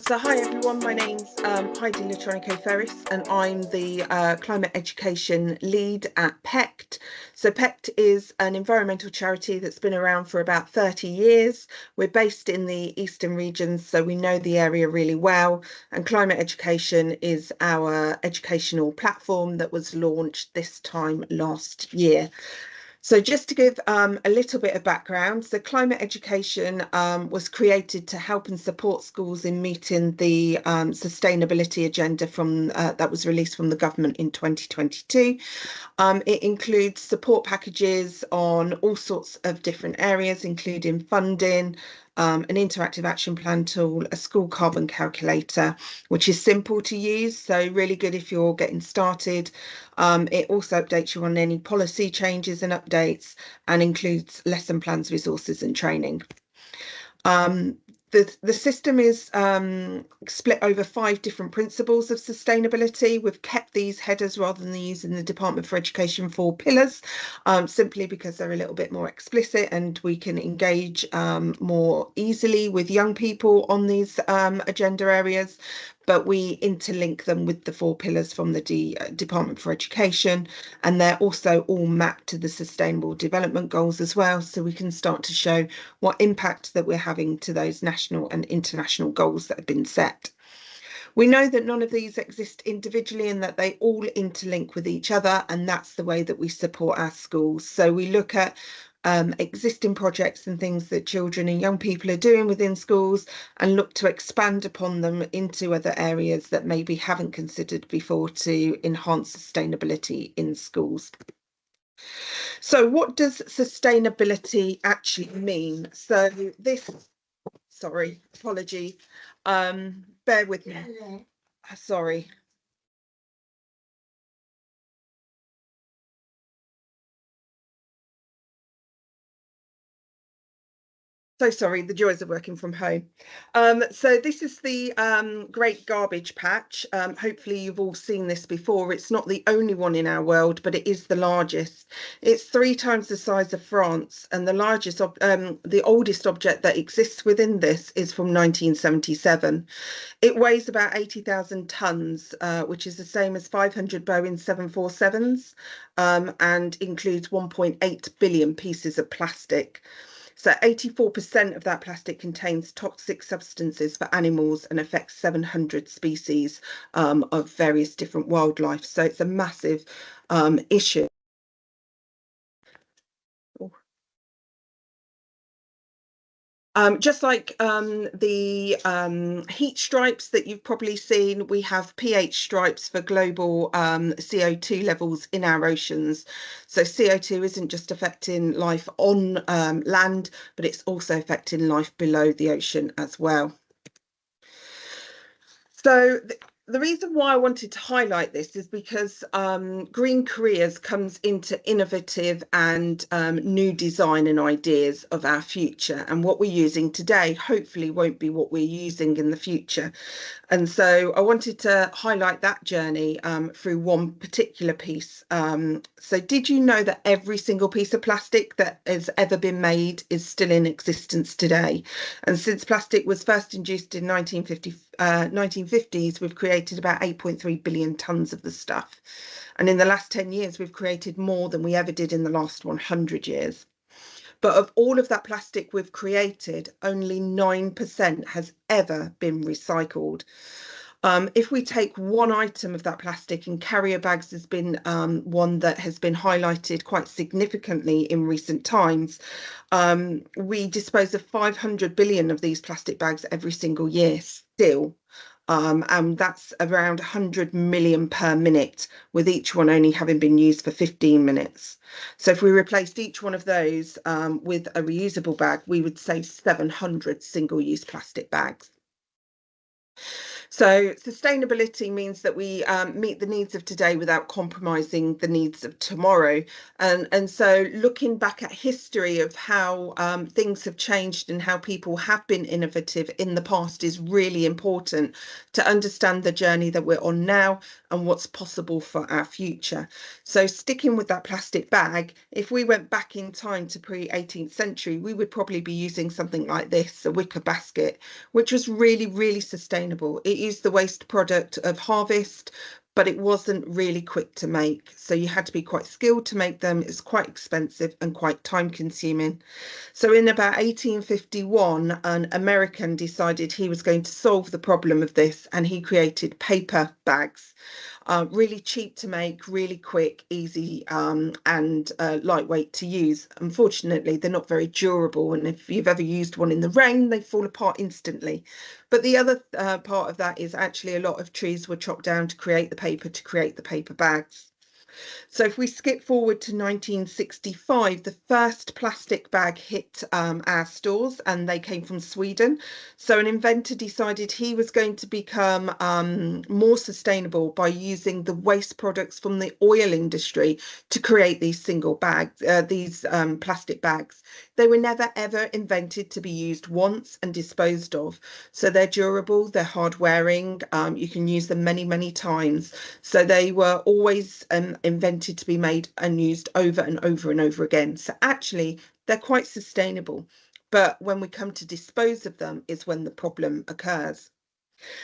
So hi everyone, my name's Heidi Latronico-Ferris and I'm the Climate Education Lead at PECT. So PECT is an environmental charity that's been around for about 30 years. We're based in the eastern regions, so we know the area really well, and Climate Education is our educational platform that was launched this time last year. So just to give a little bit of background, so climate education was created to help and support schools in meeting the sustainability agenda from that was released from the government in 2022. It includes support packages on all sorts of different areas, including funding, an interactive action plan tool, a school carbon calculator, which is simple to use, so really good if you're getting started. It also updates you on any policy changes and updates and includes lesson plans, resources and training. The system is split over 5 different principles of sustainability. We've kept these headers rather than using the Department for Education 4 pillars, simply because they're a little bit more explicit and we can engage more easily with young people on these agenda areas. But we interlink them with the 4 pillars from the Department for Education, and they're also all mapped to the Sustainable Development Goals as well, so we can start to show what impact that we're having to those national and international goals that have been set. We know that none of these exist individually and that they all interlink with each other, and that's the way that we support our schools. So we look at existing projects and things that children and young people are doing within schools and look to expand upon them into other areas that maybe haven't considered before to enhance sustainability in schools. So what does sustainability actually mean? So this, sorry, apology, bear with me, sorry. So sorry, the joys of working from home. So this is the Great Garbage Patch. Hopefully you've all seen this before. It's not the only one in our world, but it is the largest. It's 3 times the size of France, and the oldest object that exists within this is from 1977. It weighs about 80,000 tons, which is the same as 500 Boeing 747s, and includes 1.8 billion pieces of plastic. So 84% of that plastic contains toxic substances for animals and affects 700 species of various different wildlife. So it's a massive issue. Just like the heat stripes that you've probably seen, we have pH stripes for global CO2 levels in our oceans. So CO2 isn't just affecting life on land, but it's also affecting life below the ocean as well. So the reason why I wanted to highlight this is because Green Careers comes into innovative and new design and ideas of our future, and what we're using today hopefully won't be what we're using in the future. And so I wanted to highlight that journey through one particular piece. So did you know that every single piece of plastic that has ever been made is still in existence today? And since plastic was first introduced in 1950s, we've created about 8.3 billion tons of the stuff. And in the last 10 years, we've created more than we ever did in the last 100 years. But of all of that plastic we've created, only 9% has ever been recycled. If we take one item of that plastic, and carrier bags has been one that has been highlighted quite significantly in recent times, we dispose of 500 billion of these plastic bags every single year still. And that's around 100 million per minute, with each one only having been used for 15 minutes. So if we replaced each one of those with a reusable bag, we would save 700 single-use plastic bags. So sustainability means that we meet the needs of today without compromising the needs of tomorrow. And so looking back at history of how things have changed and how people have been innovative in the past is really important to understand the journey that we're on now and what's possible for our future. So sticking with that plastic bag, if we went back in time to pre-18th century, we would probably be using something like this, a wicker basket, which was really, really sustainable. It used the waste product of harvest, but it wasn't really quick to make. So you had to be quite skilled to make them. It's quite expensive and quite time consuming. So in about 1851, an American decided he was going to solve the problem of this, and he created paper bags. Really cheap to make, really quick, easy, and lightweight to use. Unfortunately, they're not very durable, and if you've ever used one in the rain, they fall apart instantly. But the other part of that is actually a lot of trees were chopped down to create the paper bags. So if we skip forward to 1965, the first plastic bag hit our stores, and they came from Sweden. So an inventor decided he was going to become more sustainable by using the waste products from the oil industry to create these single bags, these plastic bags. They were never ever invented to be used once and disposed of. So they're durable, they're hard wearing, you can use them many, many times. So they were always invented to be made and used over and over and over again. So actually, they're quite sustainable. But when we come to dispose of them is when the problem occurs.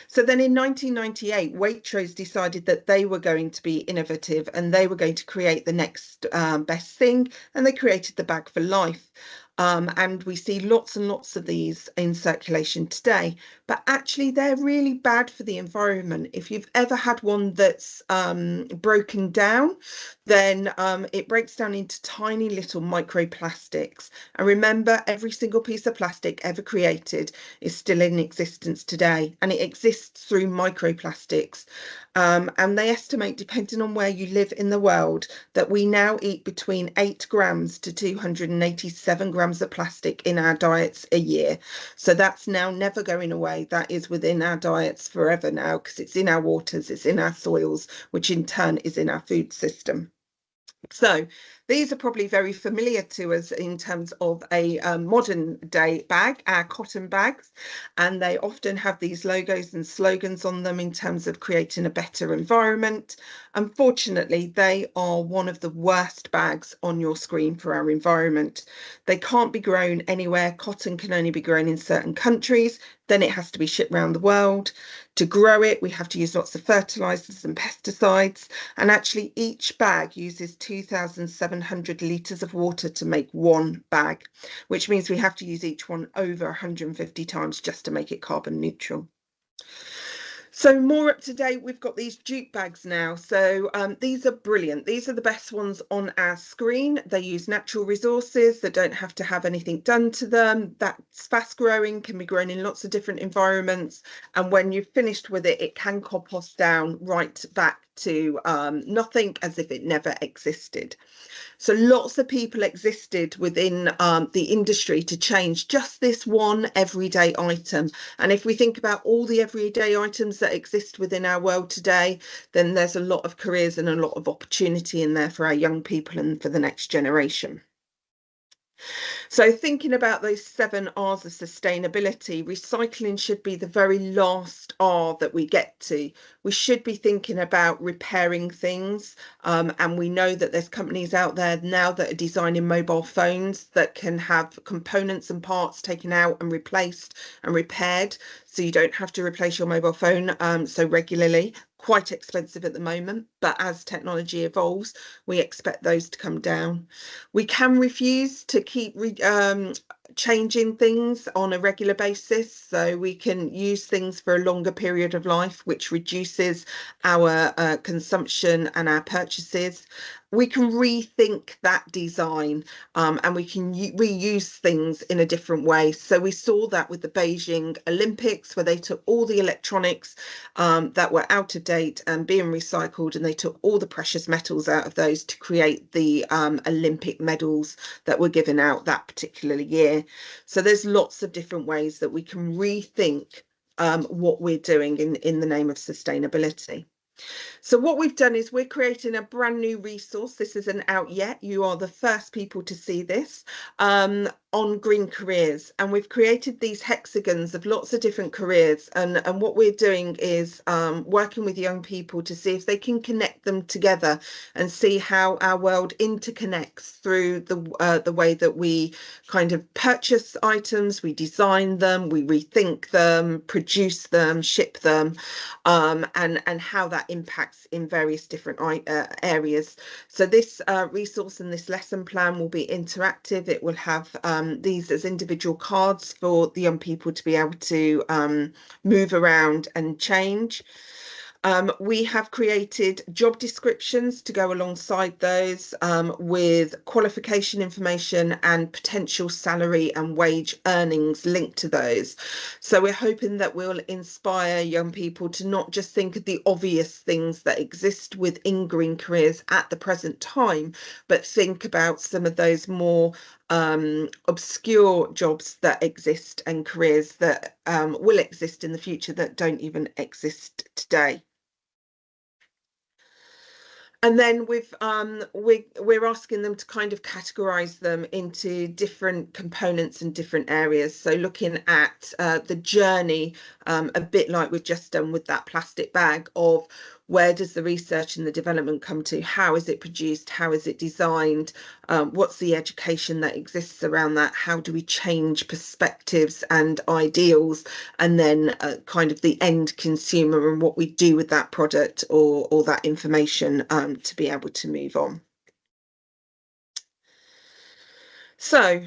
So then in 1998, Waitrose decided that they were going to be innovative and they were going to create the next best thing, and they created the bag for life. And we see lots and lots of these in circulation today, but actually they're really bad for the environment. If you've ever had one that's broken down, then it breaks down into tiny little microplastics. And remember, every single piece of plastic ever created is still in existence today, and it exists through microplastics. And they estimate, depending on where you live in the world, that we now eat between 8 grams to 287 grams of plastic in our diets a year. So that's now never going away. That is within our diets forever now, because it's in our waters, it's in our soils, which in turn is in our food system. So these are probably very familiar to us in terms of a modern day bag, our cotton bags, and they often have these logos and slogans on them in terms of creating a better environment. Unfortunately, they are one of the worst bags on your screen for our environment. They can't be grown anywhere. Cotton can only be grown in certain countries. Then it has to be shipped around the world. To grow it, we have to use lots of fertilizers and pesticides. And actually, each bag uses 2,700 litres of water to make one bag, which means we have to use each one over 150 times just to make it carbon neutral. So more up to date, we've got these jute bags now. So these are brilliant. These are the best ones on our screen. They use natural resources. They don't have to have anything done to them. That's fast growing, can be grown in lots of different environments. And when you've finished with it, it can compost down right back to nothing, as if it never existed. So lots of people existed within the industry to change just this one everyday item. And if we think about all the everyday items that exist within our world today, then there's a lot of careers and a lot of opportunity in there for our young people and for the next generation. So thinking about those 7 R's of sustainability, recycling should be the very last R that we get to. We should be thinking about repairing things. And we know that there's companies out there now that are designing mobile phones that can have components and parts taken out and replaced and repaired. So you don't have to replace your mobile phone so regularly. Quite expensive at the moment, but as technology evolves, we expect those to come down. We can refuse to keep changing things on a regular basis, so we can use things for a longer period of life, which reduces our consumption and our purchases. We can rethink that design and we can reuse things in a different way. So we saw that with the Beijing Olympics, where they took all the electronics that were out of date and being recycled, and they took all the precious metals out of those to create the Olympic medals that were given out that particular year. So there's lots of different ways that we can rethink what we're doing in the name of sustainability. So what we've done is we're creating a brand new resource. This isn't out yet. You are the first people to see this, on green careers. And we've created these hexagons of lots of different careers. And what we're doing is working with young people to see if they can connect them together and see how our world interconnects through the way that we kind of purchase items, we design them, we rethink them, produce them, ship them, and how that impacts in various different areas. So this resource and this lesson plan will be interactive. It will have these as individual cards for the young people to be able to move around and change. We have created job descriptions to go alongside those, with qualification information and potential salary and wage earnings linked to those. So we're hoping that we'll inspire young people to not just think of the obvious things that exist within green careers at the present time, but think about some of those more obscure jobs that exist and careers that will exist in the future that don't even exist today. And then we're asking them to kind of categorize them into different components and different areas. So looking at the journey, a bit like we've just done with that plastic bag, of where does the research and the development come to? How is it produced? How is it designed? What's the education that exists around that? How do we change perspectives and ideals? And then kind of the end consumer and what we do with that product or that information to be able to move on. So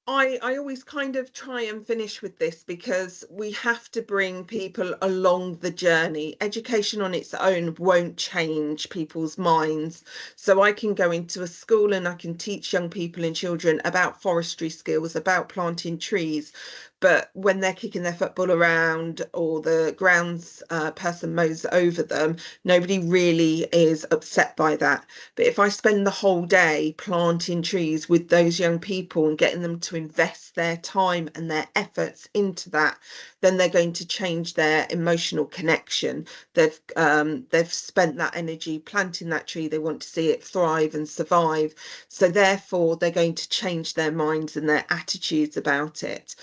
I always kind of try and finish with this, because we have to bring people along the journey. Education on its own won't change people's minds. So I can go into a school and I can teach young people and children about forestry skills, about planting trees. But when they're kicking their football around or the grounds person mows over them, nobody really is upset by that. But if I spend the whole day planting trees with those young people and getting them to invest their time and their efforts into that, then they're going to change their emotional connection. They've spent that energy planting that tree. They want to see it thrive and survive. So therefore, they're going to change their minds and their attitudes about it.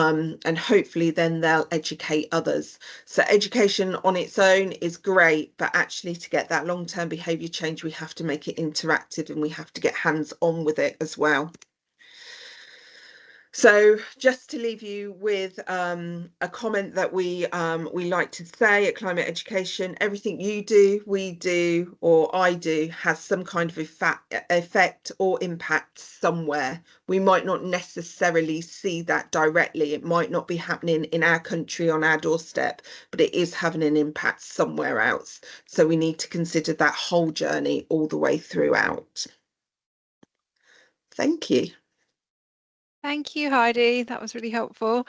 And hopefully then they'll educate others. So education on its own is great, but actually to get that long-term behaviour change, we have to make it interactive and we have to get hands-on with it as well. So just to leave you with a comment that we like to say at Climate Education: everything you do, we do, or I do has some kind of effect or impact somewhere. We might not necessarily see that directly. It might not be happening in our country on our doorstep, but it is having an impact somewhere else. So we need to consider that whole journey all the way throughout. Thank you. Thank you, Heidi. That was really helpful.